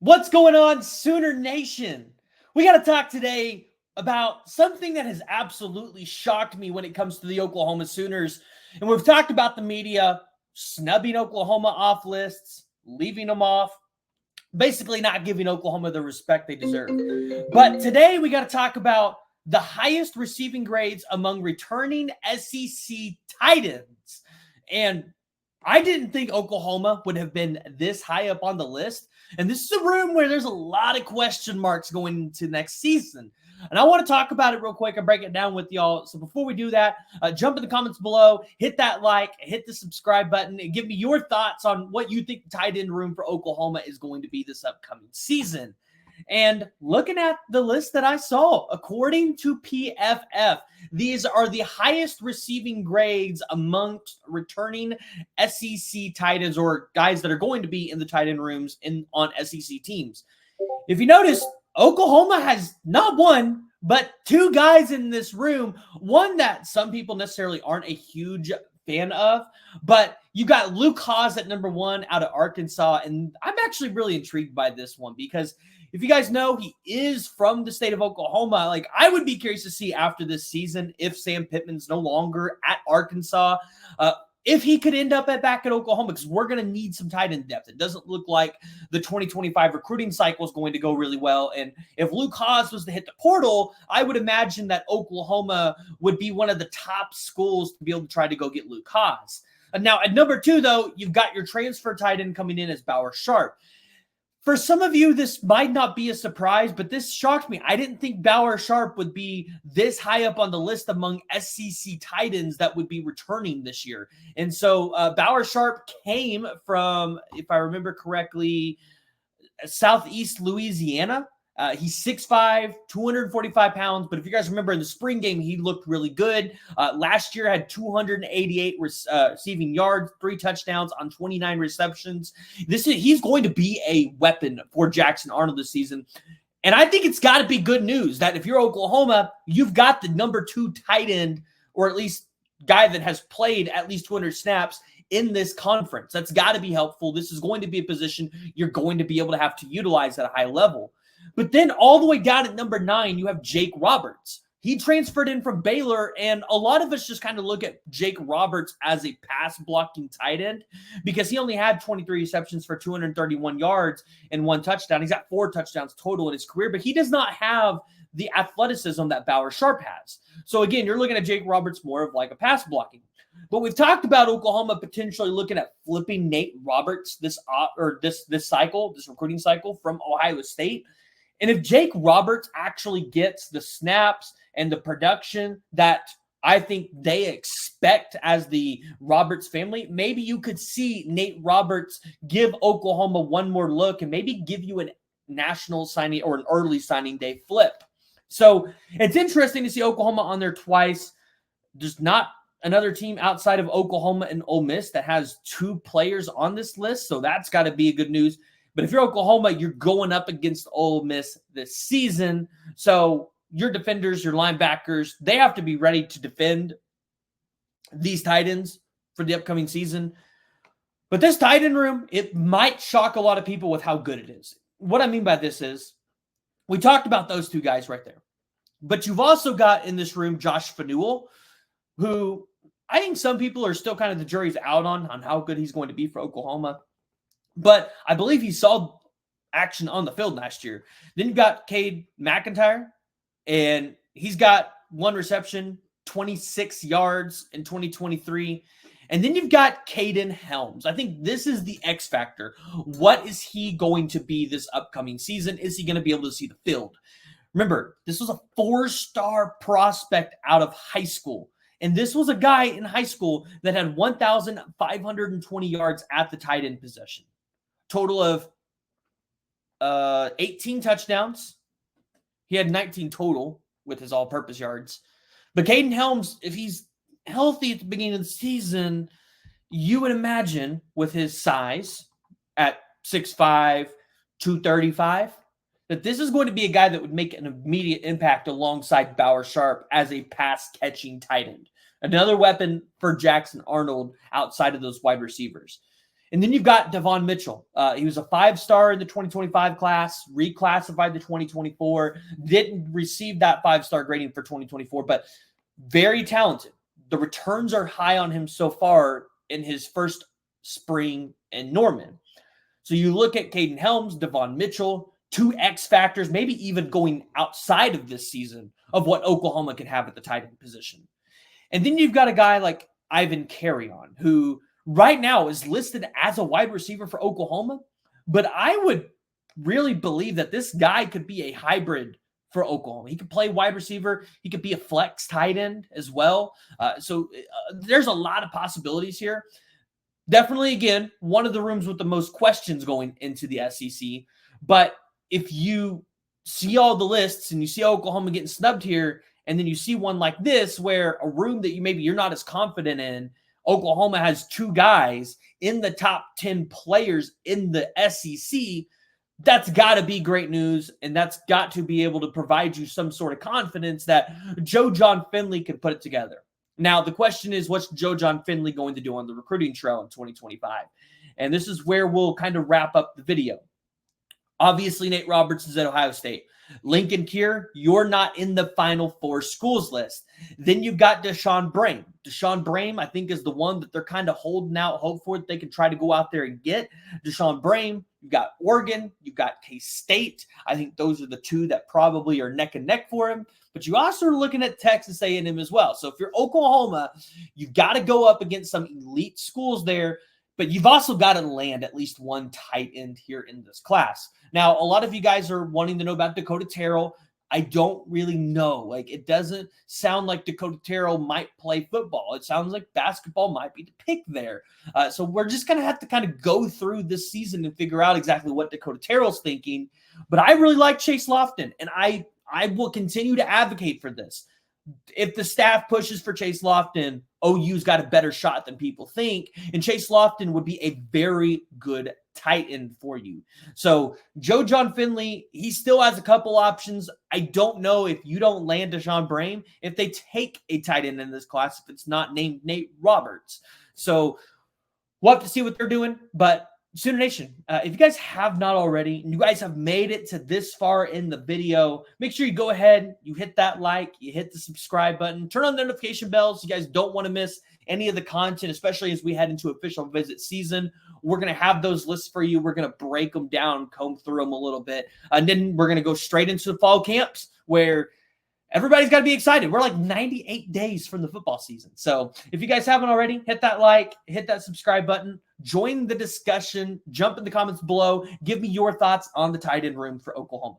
What's going on, Sooner Nation? We got to talk today about something that has absolutely shocked me when it comes to the Oklahoma Sooners. And we've talked about the media snubbing Oklahoma off lists, leaving them off, basically not giving Oklahoma the respect they deserve. But today we got to talk about the highest receiving grades among returning SEC tight ends. And I didn't think Oklahoma would have been this high up on the list. And this is a room where there's a lot of question marks going into next season. And I want to talk about it real quick and break it down with y'all. So before we do that, jump in the comments below, hit that like, hit the subscribe button, and give me your thoughts on what you think the tight end room for Oklahoma is going to be this upcoming season. And looking at the list that I saw, according to PFF, these are the highest receiving grades amongst returning SEC tight ends or guys that are going to be in the tight end rooms on SEC teams. If you notice, Oklahoma has not one, but two guys in this room. One that some people necessarily aren't a huge fan of, but you got Luke Haas at number 1 out of Arkansas. And I'm actually really intrigued by this one because if you guys know, he is from the state of Oklahoma. Like, I would be curious to see after this season if Sam Pittman's no longer at Arkansas, if he could end up back at Oklahoma, because we're going to need some tight end depth. It doesn't look like the 2025 recruiting cycle is going to go really well. And if Luke Haas was to hit the portal, I would imagine that Oklahoma would be one of the top schools to be able to try to go get Luke Haas. And now at number 2, though, you've got your transfer tight end coming in as Bauer Sharp. For some of you, this might not be a surprise, but this shocked me. I didn't think Bauer Sharp would be this high up on the list among SEC tight ends that would be returning this year. And so Bauer Sharp came from, if I remember correctly, Southeast Louisiana. He's 6'5", 245 pounds. But if you guys remember in the spring game, he looked really good. Last year had 288 receiving yards, 3 touchdowns on 29 receptions. He's going to be a weapon for Jackson Arnold this season. And I think it's got to be good news that if you're Oklahoma, you've got the number 2 tight end, or at least guy that has played at least 200 snaps in this conference. That's got to be helpful. This is going to be a position you're going to be able to have to utilize at a high level. But then all the way down at number 9, you have Jake Roberts. He transferred in from Baylor, and a lot of us just kind of look at Jake Roberts as a pass-blocking tight end because he only had 23 receptions for 231 yards and 1 touchdown. He's got 4 touchdowns total in his career, but he does not have the athleticism that Bauer Sharp has. So again, you're looking at Jake Roberts more of like a pass-blocking. But we've talked about Oklahoma potentially looking at flipping Nate Roberts this recruiting cycle from Ohio State. And if Jake Roberts actually gets the snaps and the production that I think they expect as the Roberts family, maybe you could see Nate Roberts give Oklahoma one more look and maybe give you a national signing or an early signing day flip. So it's interesting to see Oklahoma on there twice. There's not another team outside of Oklahoma and Ole Miss that has 2 players on this list. So that's got to be a good news. But if you're Oklahoma, you're going up against Ole Miss this season. So your defenders, your linebackers, they have to be ready to defend these tight ends for the upcoming season. But this tight end room, it might shock a lot of people with how good it is. What I mean by this is, we talked about those 2 guys right there. But you've also got in this room Josh Fanuel, who I think some people are still kind of the jury's out on how good he's going to be for Oklahoma. But I believe he saw action on the field last year. Then you got Cade McIntyre, and he's got 1 reception, 26 yards in 2023. And then you've got Caden Helms. I think this is the X factor. What is he going to be this upcoming season? Is he going to be able to see the field? Remember, this was a 4-star prospect out of high school. And this was a guy in high school that had 1,520 yards at the tight end position. Total of 18 touchdowns. He had 19 total with his all-purpose yards. But Caden Helms, if he's healthy at the beginning of the season, you would imagine with his size at 6'5", 235, that this is going to be a guy that would make an immediate impact alongside Bauer Sharp as a pass-catching tight end. Another weapon for Jackson Arnold outside of those wide receivers. And then you've got Devon Mitchell. He was a 5-star in the 2025 class, reclassified to 2024, didn't receive that 5-star grading for 2024, but very talented. The returns are high on him so far in his first spring in Norman. So you look at Caden Helms, Devon Mitchell, 2 X factors, maybe even going outside of this season of what Oklahoma can have at the tight end position. And then you've got a guy like Ivan Carrion, who right now is listed as a wide receiver for Oklahoma, but I would really believe that this guy could be a hybrid for Oklahoma. He could play wide receiver. He could be a flex tight end as well. So there's a lot of possibilities here. Definitely, again, one of the rooms with the most questions going into the SEC. But if you see all the lists and you see Oklahoma getting snubbed here, and then you see one like this where a room that you're not as confident in, Oklahoma has 2 guys in the top 10 players in the SEC, that's got to be great news, and that's got to be able to provide you some sort of confidence that Joe John Finley can put it together. Now, the question is, what's Joe John Finley going to do on the recruiting trail in 2025? And this is where we'll kind of wrap up the video. Obviously, Nate Roberts is at Ohio State. Lincoln Kier, you're not in the Final 4 schools list. Then you've got Deshaun Brame. Deshaun Brame, I think, is the one that they're kind of holding out hope for that they can try to go out there and get. Deshaun Brame, you've got Oregon, you've got K-State. I think those are the 2 that probably are neck and neck for him. But you also are looking at Texas A&M as well. So if you're Oklahoma, you've got to go up against some elite schools there. But you've also got to land at least one tight end here in this class. Now, a lot of you guys are wanting to know about Dakota Terrell. I don't really know. Like, it doesn't sound like Dakota Terrell might play football. It sounds like basketball might be the pick there. So we're just going to have to kind of go through this season and figure out exactly what Dakota Terrell's thinking. But I really like Chase Lofton, and I will continue to advocate for this. If the staff pushes for Chase Lofton, OU's got a better shot than people think, and Chase Lofton would be a very good tight end for you. So Joe John Finley, he still has a couple options. I don't know if you don't land Deshaun Brame, if they take a tight end in this class, if it's not named Nate Roberts. So we'll have to see what they're doing, but Sooner Nation, if you guys have not already, and you guys have made it to this far in the video, make sure you go ahead, you hit that like, you hit the subscribe button, turn on the notification bells. You guys don't want to miss any of the content, especially as we head into official visit season. We're going to have those lists for you. We're going to break them down, comb through them a little bit, and then we're going to go straight into the fall camps where everybody's got to be excited. We're like 98 days from the football season. So if you guys haven't already, hit that like, hit that subscribe button, join the discussion, jump in the comments below. Give me your thoughts on the tight end room for Oklahoma.